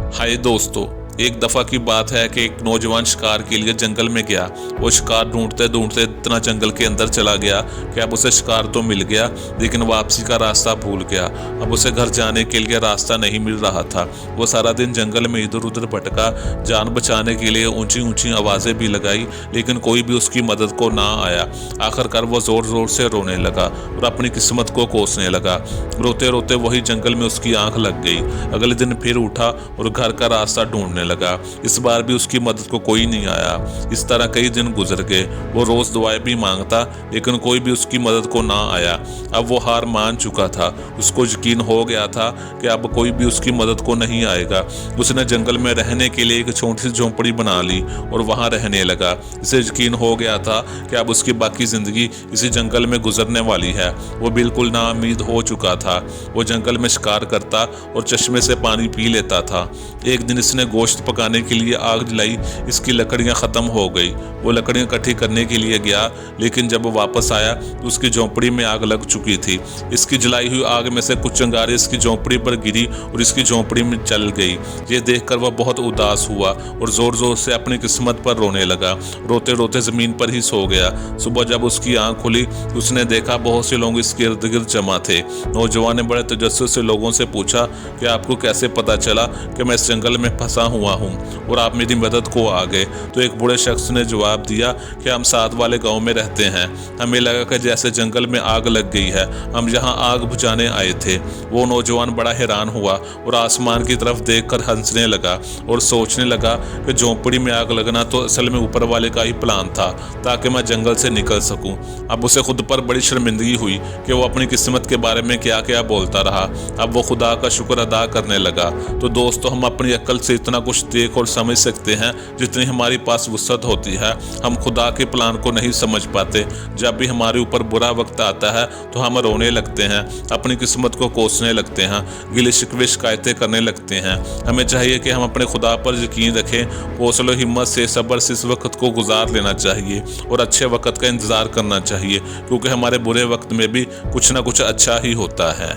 हाय दोस्तों, एक दफ़ा की बात है कि एक नौजवान शिकार के लिए जंगल में गया। वो शिकार ढूंढते ढूंढते इतना जंगल के अंदर चला गया कि अब उसे शिकार तो मिल गया, लेकिन वापसी का रास्ता भूल गया। अब उसे घर जाने के लिए रास्ता नहीं मिल रहा था। वो सारा दिन जंगल में इधर उधर भटका, जान बचाने के लिए ऊंची ऊंची आवाज़ें भी लगाई, लेकिन कोई भी उसकी मदद को ना आया। आखिरकार वो ज़ोर ज़ोर से रोने लगा और अपनी किस्मत को कोसने लगा। रोते रोते वही जंगल में उसकी आंख लग गई। अगले दिन फिर उठा और घर का रास्ता ढूंढने लगा। इस बार भी उसकी मदद को कोई नहीं आया। इस तरह कई दिन गुजर गए। वो रोज दुआएं भी मांगता, लेकिन कोई भी उसकी मदद को ना आया। अब वो हार मान चुका था। उसको यकीन हो गया था कि अब कोई भी उसकी मदद को नहीं आएगा। उसने जंगल में रहने के लिए एक छोटी सी झोंपड़ी बना ली और वहां रहने लगा। इसे यकीन हो गया था कि अब उसकी बाकी जिंदगी इसी जंगल में गुजरने वाली है। वो बिल्कुल नाउम्मीद हो चुका था। वो जंगल में शिकार करता और चश्मे से पानी पी लेता था। एक दिन इसने गोश्त पकाने के लिए आग जलाई। इसकी लकड़ियां ख़त्म हो गई। वो लकड़ियां इकट्ठी करने के लिए गया, लेकिन जब वो वापस आया तो उसकी झोंपड़ी में आग लग चुकी थी। इसकी जलाई हुई आग में से कुछ चिंगारी इसकी झोंपड़ी पर गिरी और इसकी झोंपड़ी में जल गई। ये देखकर वह बहुत उदास हुआ और ज़ोर ज़ोर से अपनी किस्मत पर रोने लगा। रोते रोते ज़मीन पर ही सो गया। सुबह जब उसकी आँख खुली, उसने देखा बहुत से लोग इसके इर्द गिर्द जमा थे। नौजवान ने बड़े तजस्सुस से लोगों से पूछा कि आपको कैसे पता चला कि मैं इस जंगल में फंसा हुआ हूँ और आप मेरी मदद को आ गए? तो एक बूढ़े शख्स ने जवाब दिया कि हम साथ वाले गांव में रहते हैं। हमें लगा कि जैसे जंगल में आग लग गई है, हम यहाँ आग बुझाने आए थे। वो नौजवान बड़ा हैरान हुआ और आसमान की तरफ देखकर हंसने लगा और सोचने लगा कि झोंपड़ी में आग लगना तो असल में ऊपर वाले का ही प्लान था, ताकि मैं जंगल से निकल सकूं। अब उसे खुद पर बड़ी शर्मिंदगी हुई कि वो अपनी किस्मत के बारे में क्या क्या बोलता रहा। अब वो खुदा का शुक्र अदा करने लगा। तो दोस्तों, हम अपनी अक्ल से इतना कुछ देख और समझ सकते हैं जितनी हमारे पास वुसअत होती है। हम खुदा के प्लान को नहीं समझ पाते। जब भी हमारे ऊपर बुरा वक्त आता है तो हम रोने लगते हैं, अपनी किस्मत को कोसने लगते हैं, गिले शिकवे शिकायतें करने लगते हैं। हमें चाहिए कि हम अपने खुदा पर यकीन रखें, हौसला हिम्मत से सब्र से इस वक्त को गुजार लेना चाहिए और अच्छे वक्त का इंतज़ार करना चाहिए, क्योंकि हमारे बुरे वक्त में भी कुछ ना कुछ अच्छा ही होता है।